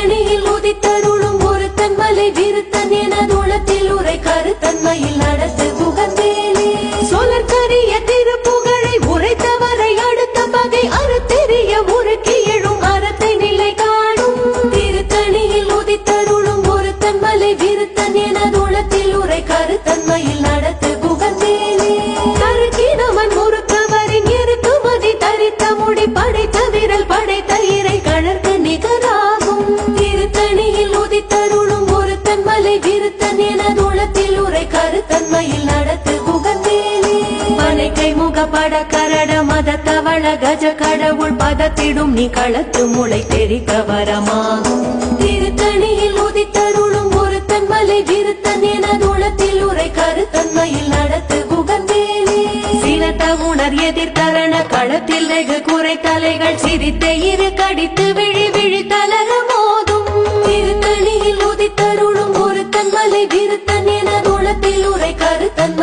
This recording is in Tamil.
திருத்தணியில் உதித்தருளும் ஒருத்தன் மலை விருத்தன் என தூளத்தில் உரை கருத்தன்மையில் நடத்து புகந்தேனே சொலற்கரிய திருப்புகழை உரைத்தவரை அடுத்த பகை அறுத்தெறிய உருக்கி எழும் அறத்தை நிலை காணும் திருத்தணியில் உதித்தருளும் ஒருத்தன் மலை விருத்தன் என தூளத்தில் உரை கருத்தன்மையில் நடத்து புகந்தேனே கருக்கினவன் முறுக்கவரின் இருக்குமதி தரித்த முடி படைத்த விரல் படைத்த இறை கழற்கு நிகராகும் திருத்தணியில் உதித்தருளும் ஒருத்தன் மலை விருத்தன் என தூளத்தில் உரை கருத்தன்மையில் நடத்து புகந்தேனே பனைக்கை முகப்பட கரட மத தவள கஜ கடவுள் பதத்திடும் நீ களத்து முளை தெரிக்க வரமாகும் திருத்தணியில் உதித்தருளும் ஒருத்தன் மலை விருத்தன் என தூளத்தில் உரை கருத்தன்மையில் நடத்து புகந்தேனே சினத்த உணர் எதிர்த்தரண களத்தில் வெகு குறை தலைகள் சிரித்த இரு கடித்து விழி விழி தலக மோதும் திருத்தணியில் உதித்தருளும் ஒருத்தன் மலை விருத்தன் என தூளத்தில் உரை கருத்தன்